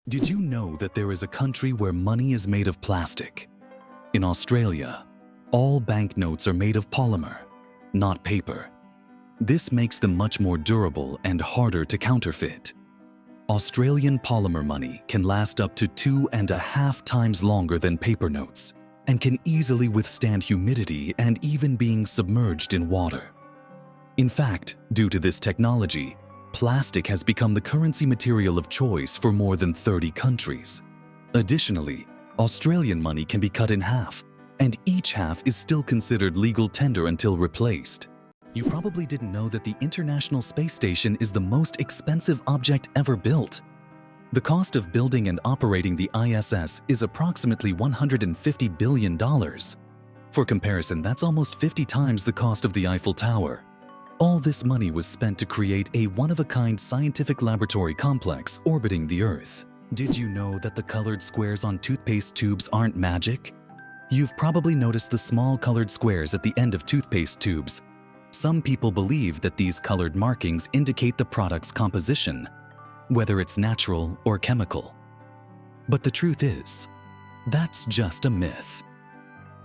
Did you know that there is a country where money is made of plastic? In Australia, all banknotes are made of polymer, not paper. This makes them much more durable and harder to counterfeit. Australian polymer money can last up to 2.5 times longer than paper notes and can easily withstand humidity and even being submerged in water. In fact, due to this technology, plastic has become the currency material of choice for more than 30 countries. Additionally, Australian money can be cut in half, and each half is still considered legal tender until replaced. You probably didn't know that the International Space Station is the most expensive object ever built. The cost of building and operating the ISS is approximately $150 billion. For comparison, that's almost 50 times the cost of the Eiffel Tower. All this money was spent to create a one-of-a-kind scientific laboratory complex orbiting the Earth. Did you know that the colored squares on toothpaste tubes aren't magic? You've probably noticed the small colored squares at the end of toothpaste tubes. Some people believe that these colored markings indicate the product's composition, whether it's natural or chemical. But the truth is, that's just a myth.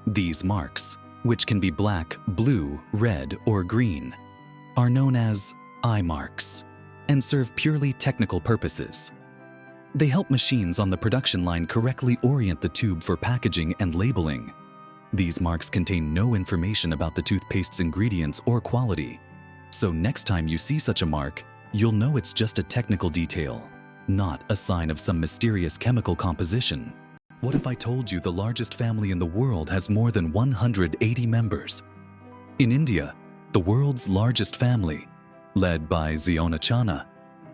These marks, which can be black, blue, red, or green, are known as eye marks and serve purely technical purposes. They help machines on the production line correctly orient the tube for packaging and labeling. These marks contain no information about the toothpaste's ingredients or quality. So next time you see such a mark, you'll know it's just a technical detail, not a sign of some mysterious chemical composition. What if I told you the largest family in the world has more than 180 members? In India, the world's largest family, led by Ziona Chana,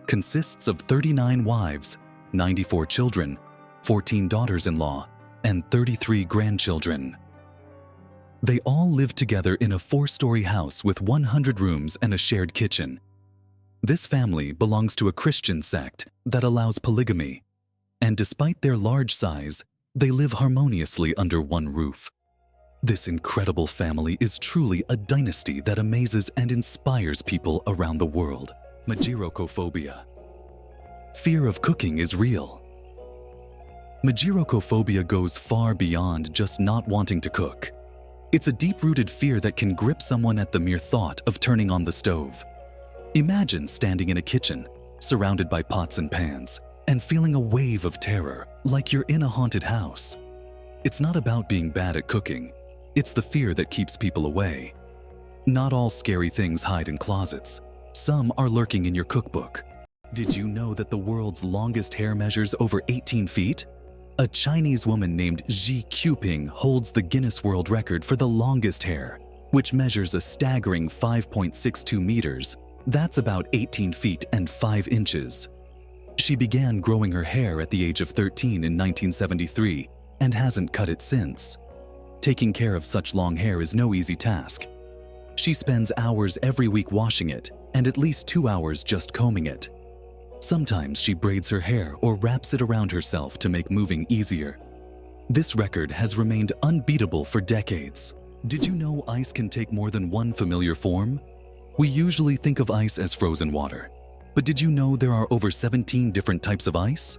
consists of 39 wives, 94 children, 14 daughters-in-law, and 33 grandchildren. They all live together in a 4-story house with 100 rooms and a shared kitchen. This family belongs to a Christian sect that allows polygamy, and despite their large size, they live harmoniously under one roof. This incredible family is truly a dynasty that amazes and inspires people around the world. Mageirocophobia. Fear of cooking is real. Mageirocophobia goes far beyond just not wanting to cook. It's a deep-rooted fear that can grip someone at the mere thought of turning on the stove. Imagine standing in a kitchen, surrounded by pots and pans, and feeling a wave of terror, like you're in a haunted house. It's not about being bad at cooking. It's the fear that keeps people away. Not all scary things hide in closets. Some are lurking in your cookbook. Did you know that the world's longest hair measures over 18 feet? A Chinese woman named Xi Quping holds the Guinness World Record for the longest hair, which measures a staggering 5.62 meters. That's about 18 feet and 5 inches. She began growing her hair at the age of 13 in 1973 and hasn't cut it since. Taking care of such long hair is no easy task. She spends hours every week washing it and at least 2 hours just combing it. Sometimes she braids her hair or wraps it around herself to make moving easier. This record has remained unbeatable for decades. Did you know ice can take more than one familiar form? We usually think of ice as frozen water, but did you know there are over 17 different types of ice?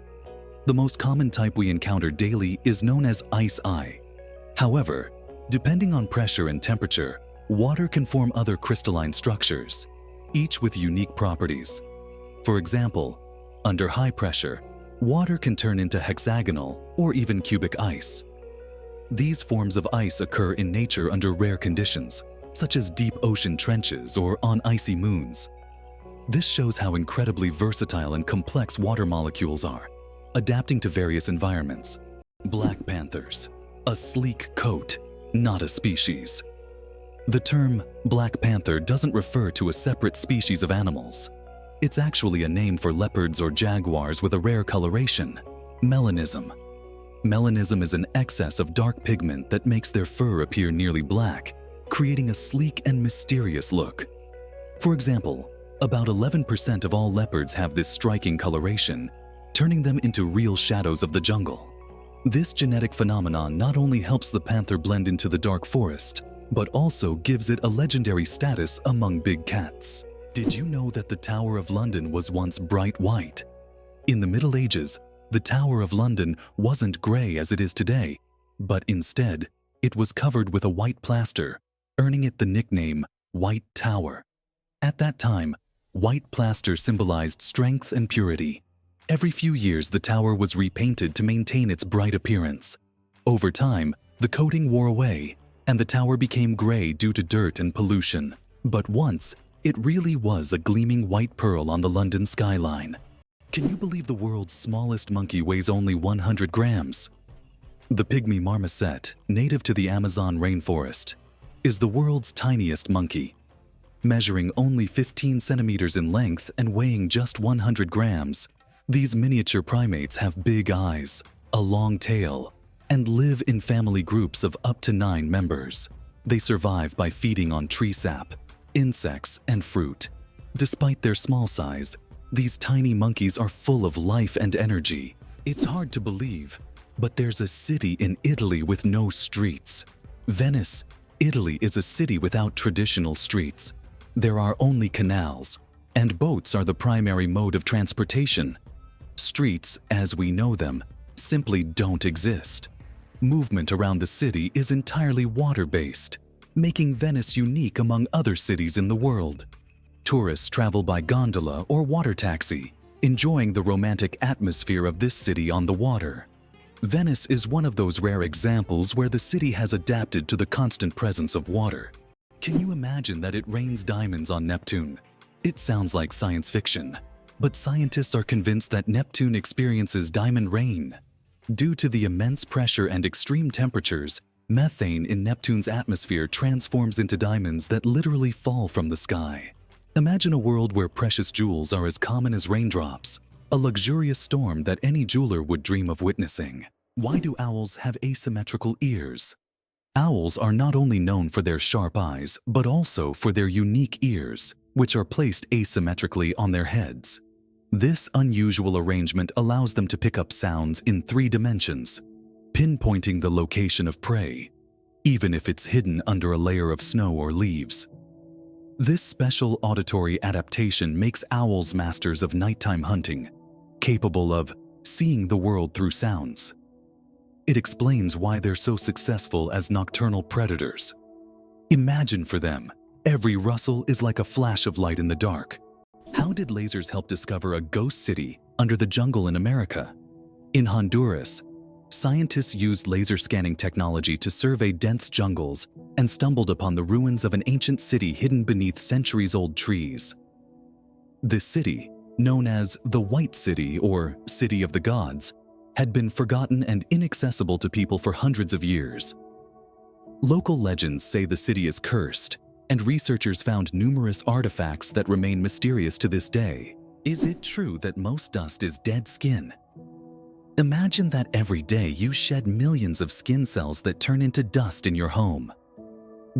The most common type we encounter daily is known as ice. However, depending on pressure and temperature, water can form other crystalline structures, each with unique properties. For example, under high pressure, water can turn into hexagonal or even cubic ice. These forms of ice occur in nature under rare conditions, such as deep ocean trenches or on icy moons. This shows how incredibly versatile and complex water molecules are, adapting to various environments. Black panthers. A sleek coat, not a species. The term black panther doesn't refer to a separate species of animals. It's actually a name for leopards or jaguars with a rare coloration, melanism. Melanism is an excess of dark pigment that makes their fur appear nearly black, creating a sleek and mysterious look. For example, about 11% of all leopards have this striking coloration, turning them into real shadows of the jungle. This genetic phenomenon not only helps the panther blend into the dark forest, but also gives it a legendary status among big cats. Did you know that the Tower of London was once bright white? In the Middle Ages, The Tower of London wasn't grey as it is today, but instead, it was covered with a white plaster, earning it the nickname White Tower. At that time, white plaster symbolized strength and purity. Every few years, the tower was repainted to maintain its bright appearance. Over time, the coating wore away, and the tower became grey due to dirt and pollution. But once, it really was a gleaming white pearl on the London skyline. Can you believe the world's smallest monkey weighs only 100 grams? The pygmy marmoset, native to the Amazon rainforest, is the world's tiniest monkey. Measuring only 15 centimeters in length and weighing just 100 grams, these miniature primates have big eyes, a long tail, and live in family groups of up to 9 members. They survive by feeding on tree sap, insects, and fruit. Despite their small size, these tiny monkeys are full of life and energy. It's hard to believe, but there's a city in Italy with no streets. Venice, Italy is a city without traditional streets. There are only canals, and boats are the primary mode of transportation. Streets, as we know them, simply don't exist. Movement around the city is entirely water-based, making Venice unique among other cities in the world. Tourists travel by gondola or water taxi, enjoying the romantic atmosphere of this city on the water. Venice is one of those rare examples where the city has adapted to the constant presence of water. Can you imagine that it rains diamonds on Neptune? It sounds like science fiction, but scientists are convinced that Neptune experiences diamond rain. Due to the immense pressure and extreme temperatures, methane in Neptune's atmosphere transforms into diamonds that literally fall from the sky. Imagine a world where precious jewels are as common as raindrops, a luxurious storm that any jeweler would dream of witnessing. Why do owls have asymmetrical ears? Owls are not only known for their sharp eyes, but also for their unique ears, which are placed asymmetrically on their heads. This unusual arrangement allows them to pick up sounds in 3 dimensions, pinpointing the location of prey, even if it's hidden under a layer of snow or leaves. This special auditory adaptation makes owls masters of nighttime hunting, capable of seeing the world through sounds. It explains why they're so successful as nocturnal predators. Imagine for them, every rustle is like a flash of light in the dark. How did lasers help discover a ghost city under the jungle in America? In Honduras, scientists used laser scanning technology to survey dense jungles and stumbled upon the ruins of an ancient city hidden beneath centuries-old trees. This city, known as the White City or City of the Gods, had been forgotten and inaccessible to people for hundreds of years. Local legends say the city is cursed, and researchers found numerous artifacts that remain mysterious to this day. Is it true that most dust is dead skin? Imagine that every day you shed millions of skin cells that turn into dust in your home.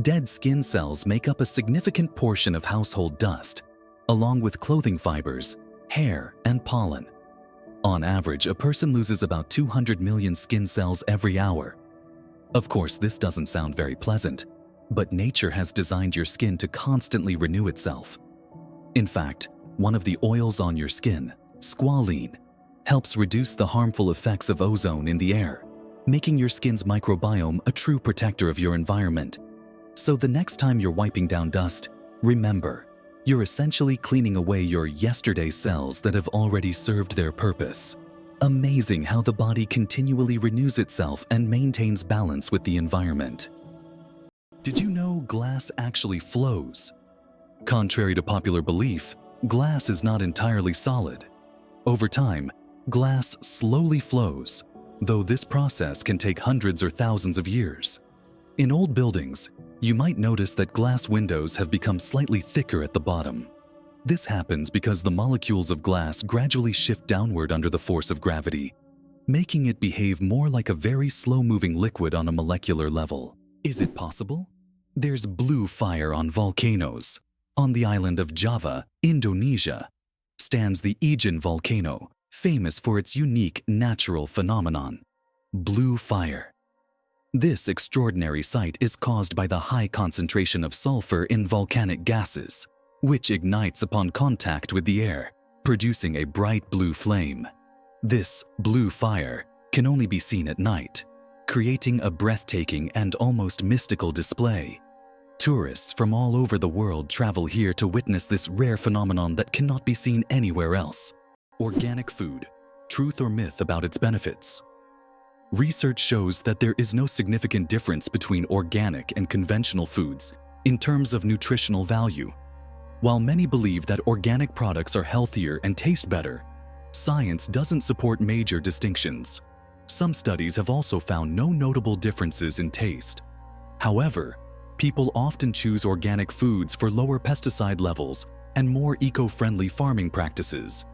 Dead skin cells make up a significant portion of household dust, along with clothing fibers, hair, and pollen. On average, a person loses about 200 million skin cells every hour. Of course, this doesn't sound very pleasant, but nature has designed your skin to constantly renew itself. In fact, one of the oils on your skin, squalene, helps reduce the harmful effects of ozone in the air, making your skin's microbiome a true protector of your environment. So the next time you're wiping down dust, remember, you're essentially cleaning away your yesterday cells that have already served their purpose. Amazing how the body continually renews itself and maintains balance with the environment. Did you know glass actually flows? Contrary to popular belief, glass is not entirely solid. Over time, glass slowly flows, though this process can take hundreds or thousands of years. In old buildings, you might notice that glass windows have become slightly thicker at the bottom. This happens because the molecules of glass gradually shift downward under the force of gravity, making it behave more like a very slow-moving liquid on a molecular level. Is it possible? There's blue fire on volcanoes. On the island of Java, Indonesia, stands the Aegean volcano, famous for its unique natural phenomenon, blue fire. This extraordinary sight is caused by the high concentration of sulfur in volcanic gases, which ignites upon contact with the air, producing a bright blue flame. This blue fire can only be seen at night, creating a breathtaking and almost mystical display. Tourists from all over the world travel here to witness this rare phenomenon that cannot be seen anywhere else. Organic food, truth or myth about its benefits? Research shows that there is no significant difference between organic and conventional foods in terms of nutritional value. While many believe that organic products are healthier and taste better, science doesn't support major distinctions. Some studies have also found no notable differences in taste. However, people often choose organic foods for lower pesticide levels and more eco-friendly farming practices.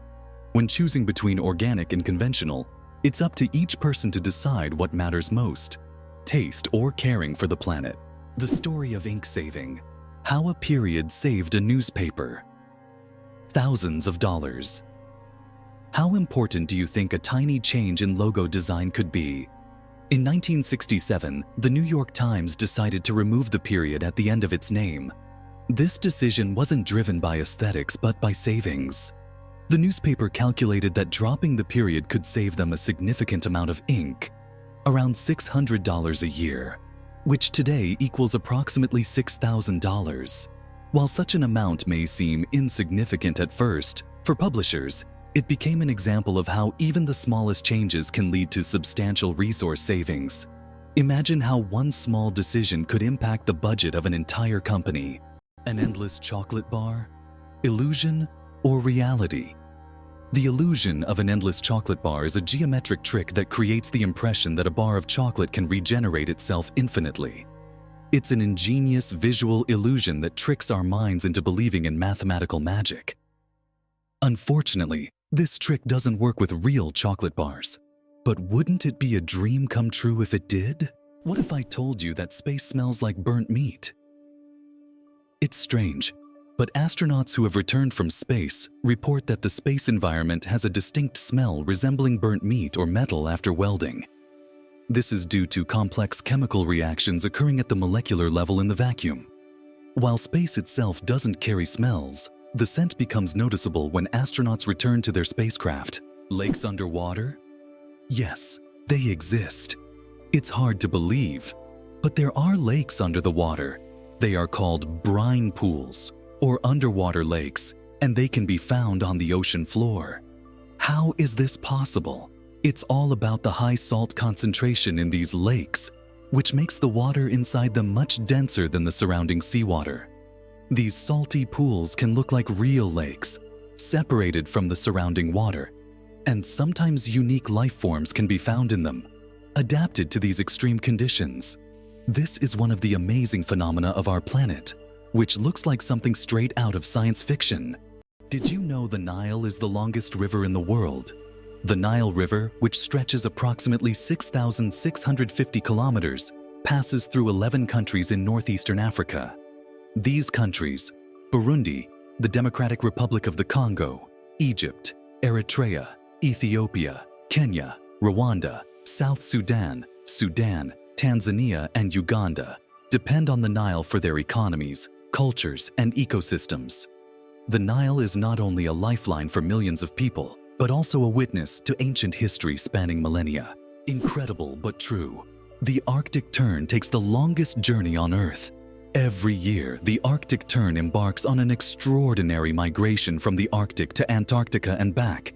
When choosing between organic and conventional, it's up to each person to decide what matters most: taste or caring for the planet. The story of ink saving. How a period saved a newspaper. Thousands of dollars. How important do you think a tiny change in logo design could be? In 1967, the New York Times decided to remove the period at the end of its name. This decision wasn't driven by aesthetics but by savings. The newspaper calculated that dropping the period could save them a significant amount of ink, around $600 a year, which today equals approximately $6,000. While such an amount may seem insignificant at first, for publishers, it became an example of how even the smallest changes can lead to substantial resource savings. Imagine how one small decision could impact the budget of an entire company. An endless chocolate bar? Illusion or reality? The illusion of an endless chocolate bar is a geometric trick that creates the impression that a bar of chocolate can regenerate itself infinitely. It's an ingenious visual illusion that tricks our minds into believing in mathematical magic. Unfortunately, this trick doesn't work with real chocolate bars. But wouldn't it be a dream come true if it did? What if I told you that space smells like burnt meat? It's strange, but astronauts who have returned from space report that the space environment has a distinct smell resembling burnt meat or metal after welding. This is due to complex chemical reactions occurring at the molecular level in the vacuum. While space itself doesn't carry smells, the scent becomes noticeable when astronauts return to their spacecraft. Lakes underwater? Yes, they exist. It's hard to believe, but there are lakes under the water. They are called brine pools, or underwater lakes, and they can be found on the ocean floor. How is this possible? It's all about the high salt concentration in these lakes, which makes the water inside them much denser than the surrounding seawater. These salty pools can look like real lakes, separated from the surrounding water, and sometimes unique life forms can be found in them, adapted to these extreme conditions. This is one of the amazing phenomena of our planet, which looks like something straight out of science fiction. Did you know the Nile is the longest river in the world? The Nile River, which stretches approximately 6,650 kilometers, passes through 11 countries in northeastern Africa. These countries: Burundi, the Democratic Republic of the Congo, Egypt, Eritrea, Ethiopia, Kenya, Rwanda, South Sudan, Sudan, Tanzania, and Uganda, depend on the Nile for their economies, cultures, and ecosystems. The Nile is not only a lifeline for millions of people, but also a witness to ancient history spanning millennia. Incredible but true. The Arctic tern takes the longest journey on Earth. Every year, the Arctic tern embarks on an extraordinary migration from the Arctic to Antarctica and back,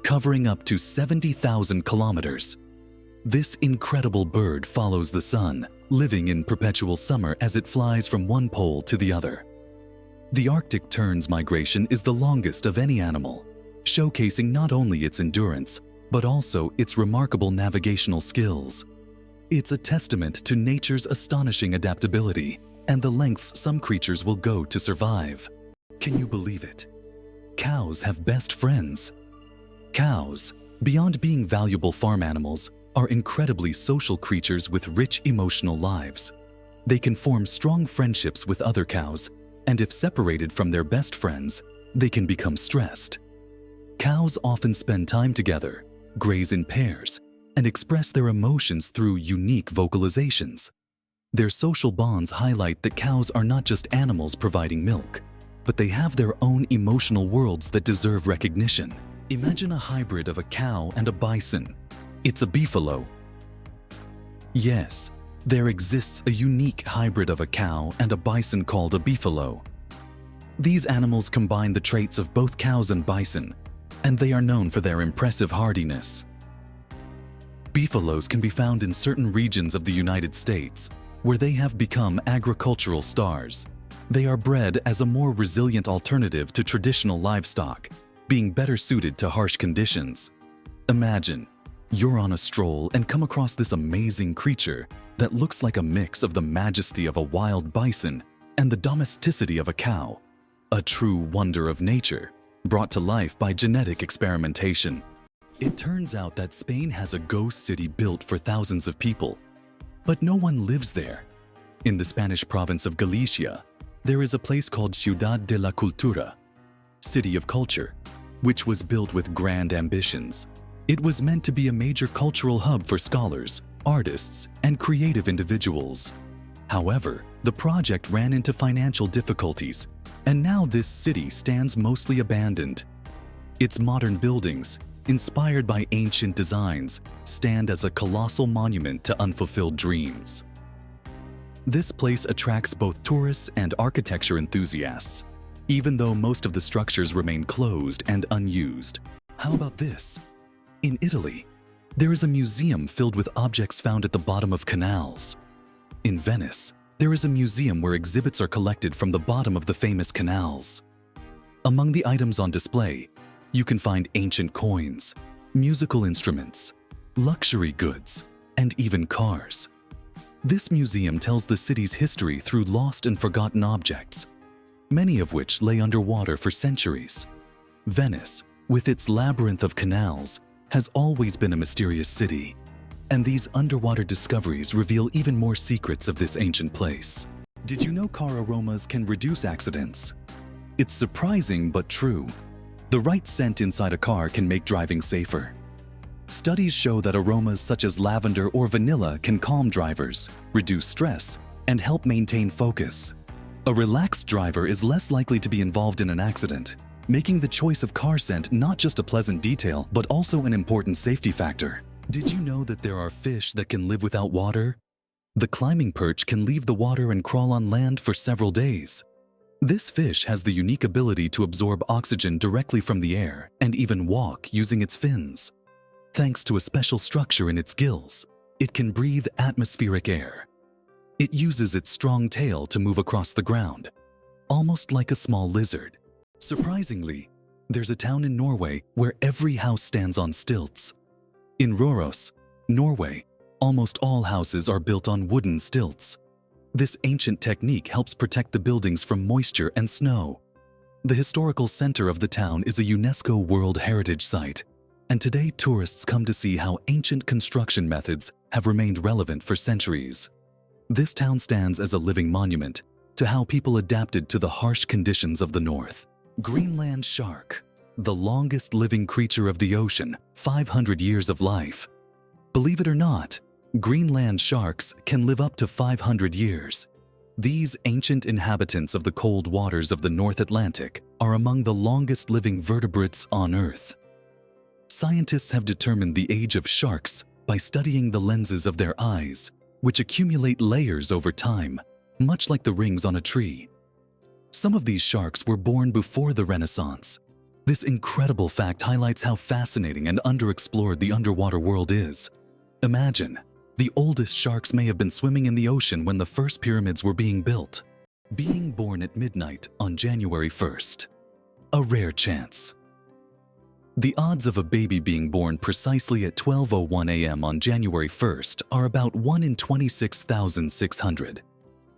covering up to 70,000 kilometers. This incredible bird follows the sun, living in perpetual summer as it flies from one pole to the other. The Arctic tern's migration is the longest of any animal, showcasing not only its endurance, but also its remarkable navigational skills. It's a testament to nature's astonishing adaptability and the lengths some creatures will go to survive. Can you believe it? Cows have best friends. Cows, beyond being valuable farm animals, are incredibly social creatures with rich emotional lives. They can form strong friendships with other cows, and if separated from their best friends, they can become stressed. Cows often spend time together, graze in pairs, and express their emotions through unique vocalizations. Their social bonds highlight that cows are not just animals providing milk, but they have their own emotional worlds that deserve recognition. Imagine a hybrid of a cow and a bison. It's a beefalo. Yes, there exists a unique hybrid of a cow and a bison called a beefalo. These animals combine the traits of both cows and bison, and they are known for their impressive hardiness. Beefalos can be found in certain regions of the United States, where they have become agricultural stars. They are bred as a more resilient alternative to traditional livestock, being better suited to harsh conditions. Imagine, you're on a stroll and come across this amazing creature that looks like a mix of the majesty of a wild bison and the domesticity of a cow. A true wonder of nature, brought to life by genetic experimentation. It turns out that Spain has a ghost city built for thousands of people, but no one lives there. In the Spanish province of Galicia, there is a place called Ciudad de la Cultura, City of Culture, which was built with grand ambitions. It was meant to be a major cultural hub for scholars, artists, and creative individuals. However, the project ran into financial difficulties, and now this city stands mostly abandoned. Its modern buildings, inspired by ancient designs, stand as a colossal monument to unfulfilled dreams. This place attracts both tourists and architecture enthusiasts, even though most of the structures remain closed and unused. How about this? In Italy, there is a museum filled with objects found at the bottom of canals. In Venice, there is a museum where exhibits are collected from the bottom of the famous canals. Among the items on display, you can find ancient coins, musical instruments, luxury goods, and even cars. This museum tells the city's history through lost and forgotten objects, many of which lay underwater for centuries. Venice, with its labyrinth of canals, has always been a mysterious city, and these underwater discoveries reveal even more secrets of this ancient place. Did you know car aromas can reduce accidents? It's surprising but true. The right scent inside a car can make driving safer. Studies show that aromas such as lavender or vanilla can calm drivers, reduce stress, and help maintain focus. A relaxed driver is less likely to be involved in an accident, making the choice of car scent not just a pleasant detail, but also an important safety factor. Did you know that there are fish that can live without water? The climbing perch can leave the water and crawl on land for several days. This fish has the unique ability to absorb oxygen directly from the air and even walk using its fins. Thanks to a special structure in its gills, it can breathe atmospheric air. It uses its strong tail to move across the ground, almost like a small lizard. Surprisingly, there's a town in Norway where every house stands on stilts. In Røros, Norway, almost all houses are built on wooden stilts. This ancient technique helps protect the buildings from moisture and snow. The historical center of the town is a UNESCO World Heritage Site, and today tourists come to see how ancient construction methods have remained relevant for centuries. This town stands as a living monument to how people adapted to the harsh conditions of the north. Greenland shark, the longest living creature of the ocean, 500 years of life. Believe it or not, Greenland sharks can live up to 500 years. These ancient inhabitants of the cold waters of the North Atlantic are among the longest living vertebrates on Earth. Scientists have determined the age of sharks by studying the lenses of their eyes, which accumulate layers over time, much like the rings on a tree. Some of these sharks were born before the Renaissance. This incredible fact highlights how fascinating and underexplored the underwater world is. Imagine, the oldest sharks may have been swimming in the ocean when the first pyramids were being built. Being born at midnight on January 1st. A rare chance. The odds of a baby being born precisely at 12:01 a.m. on January 1st are about 1 in 26,600.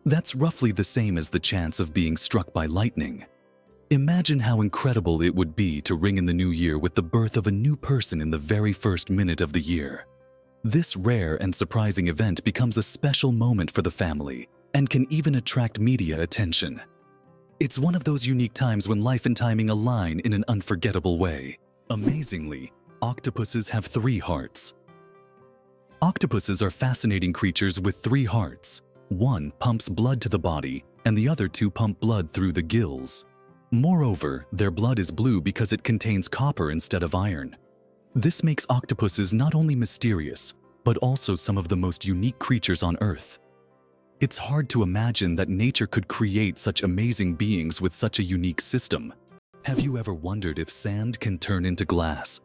That's roughly the same as the chance of being struck by lightning. Imagine how incredible it would be to ring in the new year with the birth of a new person in the very first minute of the year. This rare and surprising event becomes a special moment for the family and can even attract media attention. It's one of those unique times when life and timing align in an unforgettable way. Amazingly, octopuses have 3 hearts. Octopuses are fascinating creatures with 3 hearts. One pumps blood to the body, and the other 2 pump blood through the gills. Moreover, their blood is blue because it contains copper instead of iron. This makes octopuses not only mysterious, but also some of the most unique creatures on Earth. It's hard to imagine that nature could create such amazing beings with such a unique system. Have you ever wondered if sand can turn into glass?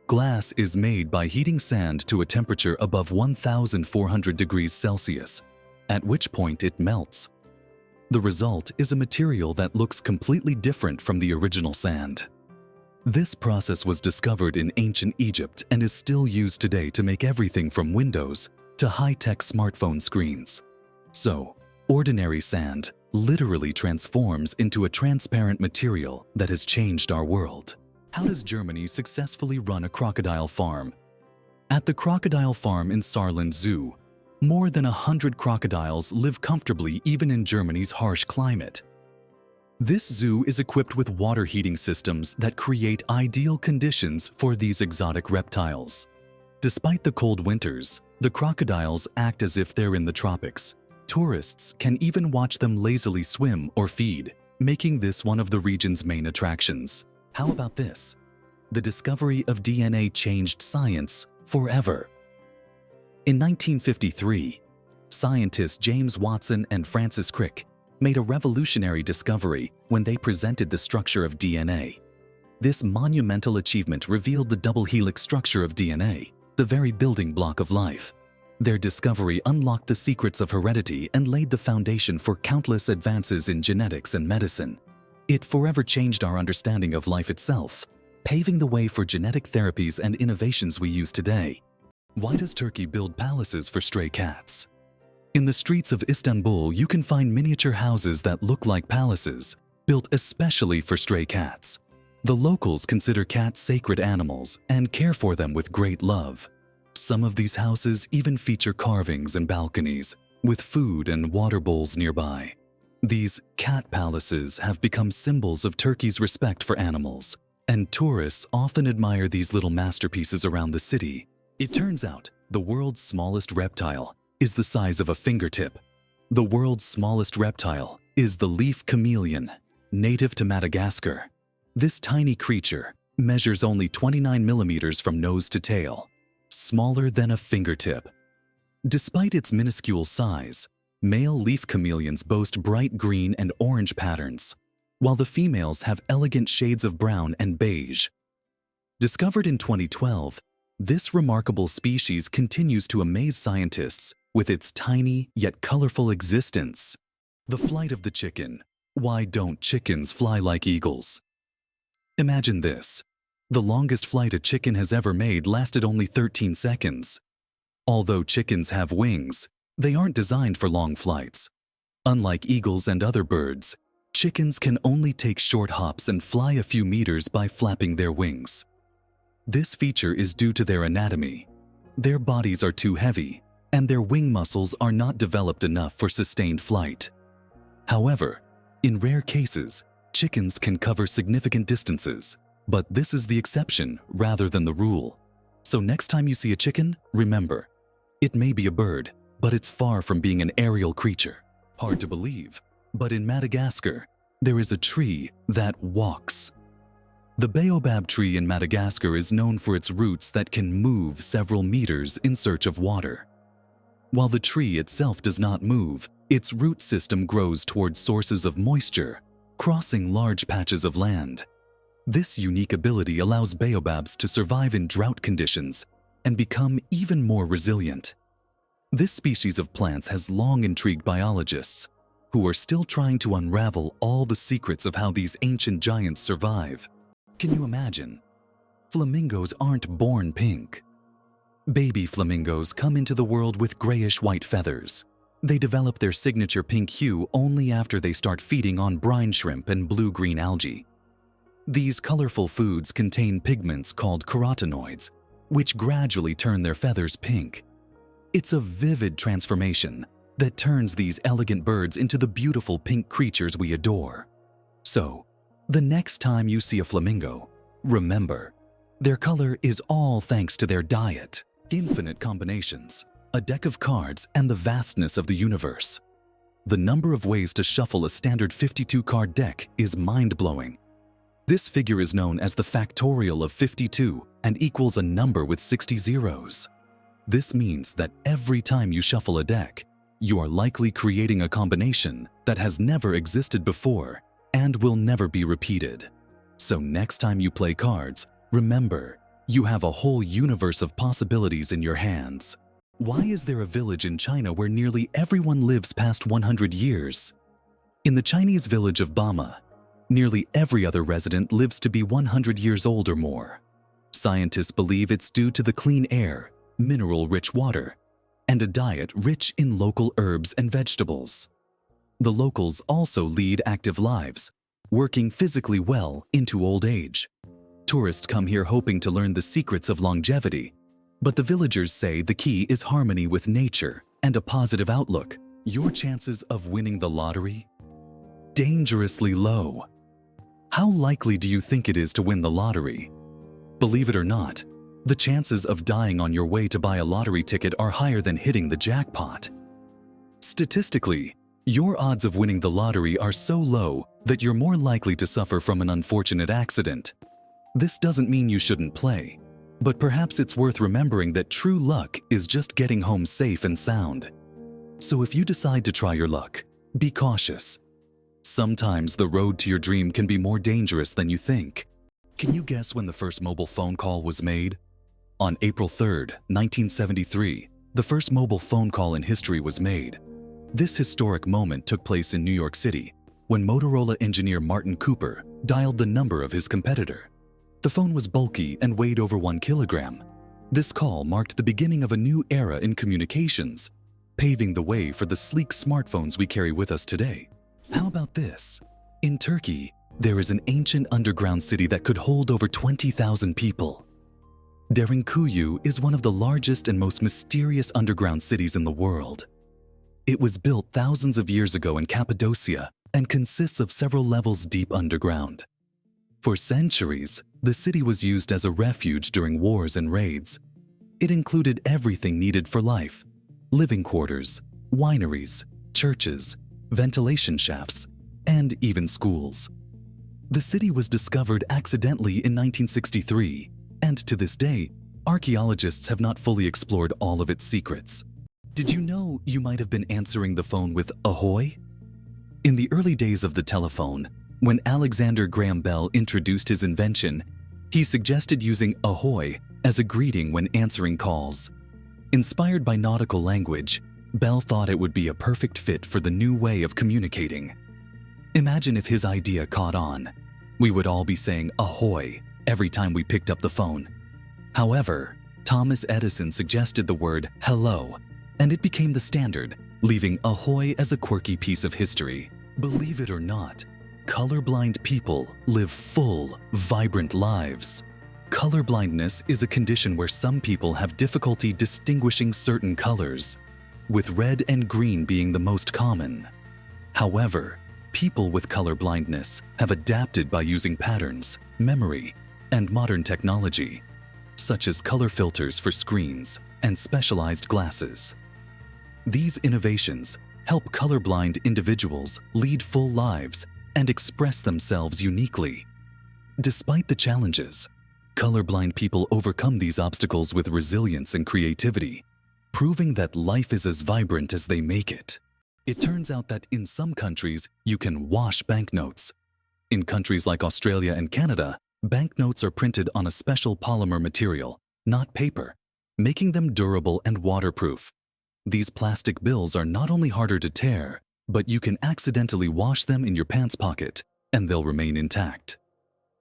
Glass is made by heating sand to a temperature above 1,400 degrees Celsius, at which point it melts. The result is a material that looks completely different from the original sand. This process was discovered in ancient Egypt and is still used today to make everything from windows to high-tech smartphone screens. So, ordinary sand literally transforms into a transparent material that has changed our world. How does Germany successfully run a crocodile farm? At the crocodile farm in Saarland Zoo, more than 100 crocodiles live comfortably even in Germany's harsh climate. This zoo is equipped with water heating systems that create ideal conditions for these exotic reptiles. Despite the cold winters, the crocodiles act as if they're in the tropics. Tourists can even watch them lazily swim or feed, making this one of the region's main attractions. How about this? The discovery of DNA changed science forever. In 1953, scientists James Watson and Francis Crick made a revolutionary discovery when they presented the structure of DNA. This monumental achievement revealed the double helix structure of DNA, the very building block of life. Their discovery unlocked the secrets of heredity and laid the foundation for countless advances in genetics and medicine. It forever changed our understanding of life itself, paving the way for genetic therapies and innovations we use today. Why does Turkey build palaces for stray cats? In the streets of Istanbul, you can find miniature houses that look like palaces, built especially for stray cats. The locals consider cats sacred animals and care for them with great love. Some of these houses even feature carvings and balconies, with food and water bowls nearby. These cat palaces have become symbols of Turkey's respect for animals, and tourists often admire these little masterpieces around the city. It turns out the world's smallest reptile is the size of a fingertip. The world's smallest reptile is the leaf chameleon, native to Madagascar. This tiny creature measures only 29 millimeters from nose to tail, smaller than a fingertip. Despite its minuscule size, male leaf chameleons boast bright green and orange patterns, while the females have elegant shades of brown and beige. Discovered in 2012, this remarkable species continues to amaze scientists with its tiny yet colorful existence. The flight of the chicken. Why don't chickens fly like eagles? Imagine this. The longest flight a chicken has ever made lasted only 13 seconds. Although chickens have wings, they aren't designed for long flights. Unlike eagles and other birds, chickens can only take short hops and fly a few meters by flapping their wings. This feature is due to their anatomy. Their bodies are too heavy, and their wing muscles are not developed enough for sustained flight. However, in rare cases, chickens can cover significant distances, but this is the exception rather than the rule. So next time you see a chicken, remember, it may be a bird, but it's far from being an aerial creature. Hard to believe, but in Madagascar, there is a tree that walks. The baobab tree in Madagascar is known for its roots that can move several meters in search of water. While the tree itself does not move, its root system grows towards sources of moisture, crossing large patches of land. This unique ability allows baobabs to survive in drought conditions and become even more resilient. This species of plants has long intrigued biologists, who are still trying to unravel all the secrets of how these ancient giants survive. Can you imagine? Flamingos aren't born pink. Baby flamingos come into the world with grayish-white feathers. They develop their signature pink hue only after they start feeding on brine shrimp and blue-green algae. These colorful foods contain pigments called carotenoids, which gradually turn their feathers pink. It's a vivid transformation that turns these elegant birds into the beautiful pink creatures we adore. So, the next time you see a flamingo, remember, their color is all thanks to their diet, infinite combinations, a deck of cards, and the vastness of the universe. The number of ways to shuffle a standard 52-card deck is mind-blowing. This figure is known as the factorial of 52 and equals a number with 60 zeros. This means that every time you shuffle a deck, you are likely creating a combination that has never existed before and will never be repeated. So next time you play cards, remember, you have a whole universe of possibilities in your hands. Why is there a village in China where nearly everyone lives past 100 years? In the Chinese village of Bama, nearly every other resident lives to be 100 years old or more. Scientists believe it's due to the clean air, mineral-rich water, and a diet rich in local herbs and vegetables. The locals also lead active lives, working physically well into old age. Tourists come here hoping to learn the secrets of longevity, but the villagers say the key is harmony with nature and a positive outlook. Your chances of winning the lottery? Dangerously low. How likely do you think it is to win the lottery? Believe it or not, the chances of dying on your way to buy a lottery ticket are higher than hitting the jackpot. Statistically, your odds of winning the lottery are so low that you're more likely to suffer from an unfortunate accident. This doesn't mean you shouldn't play, but perhaps it's worth remembering that true luck is just getting home safe and sound. So if you decide to try your luck, be cautious. Sometimes the road to your dream can be more dangerous than you think. Can you guess when the first mobile phone call was made? On April 3rd, 1973, the first mobile phone call in history was made. This historic moment took place in New York City when Motorola engineer Martin Cooper dialed the number of his competitor. The phone was bulky and weighed over 1 kilogram. This call marked the beginning of a new era in communications, paving the way for the sleek smartphones we carry with us today. How about this? In Turkey, there is an ancient underground city that could hold over 20,000 people. Derinkuyu is one of the largest and most mysterious underground cities in the world. It was built thousands of years ago in Cappadocia and consists of several levels deep underground. For centuries, the city was used as a refuge during wars and raids. It included everything needed for life: living quarters, wineries, churches, ventilation shafts, and even schools. The city was discovered accidentally in 1963, and to this day, archaeologists have not fully explored all of its secrets. Did you know you might have been answering the phone with Ahoy? In the early days of the telephone, when Alexander Graham Bell introduced his invention, he suggested using Ahoy as a greeting when answering calls. Inspired by nautical language, Bell thought it would be a perfect fit for the new way of communicating. Imagine if his idea caught on. We would all be saying Ahoy every time we picked up the phone. However, Thomas Edison suggested the word hello, and it became the standard, leaving Ahoy as a quirky piece of history. Believe it or not, colorblind people live full, vibrant lives. Colorblindness is a condition where some people have difficulty distinguishing certain colors, with red and green being the most common. However, people with color blindness have adapted by using patterns, memory, and modern technology, such as color filters for screens and specialized glasses. These innovations help colorblind individuals lead full lives and express themselves uniquely. Despite the challenges, colorblind people overcome these obstacles with resilience and creativity, proving that life is as vibrant as they make it. It turns out that in some countries, you can wash banknotes. In countries like Australia and Canada, banknotes are printed on a special polymer material, not paper, making them durable and waterproof. These plastic bills are not only harder to tear, but you can accidentally wash them in your pants pocket, and they'll remain intact.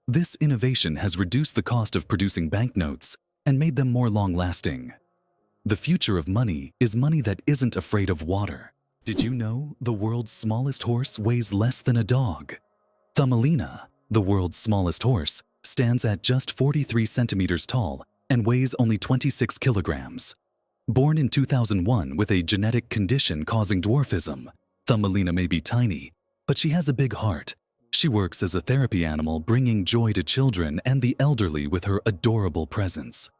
This innovation has reduced the cost of producing banknotes and made them more long-lasting. The future of money is money that isn't afraid of water. Did you know the world's smallest horse weighs less than a dog? Thumbelina, the world's smallest horse, stands at just 43 centimeters tall and weighs only 26 kilograms. Born in 2001 with a genetic condition causing dwarfism, Thumbelina may be tiny, but she has a big heart. She works as a therapy animal, bringing joy to children and the elderly with her adorable presence.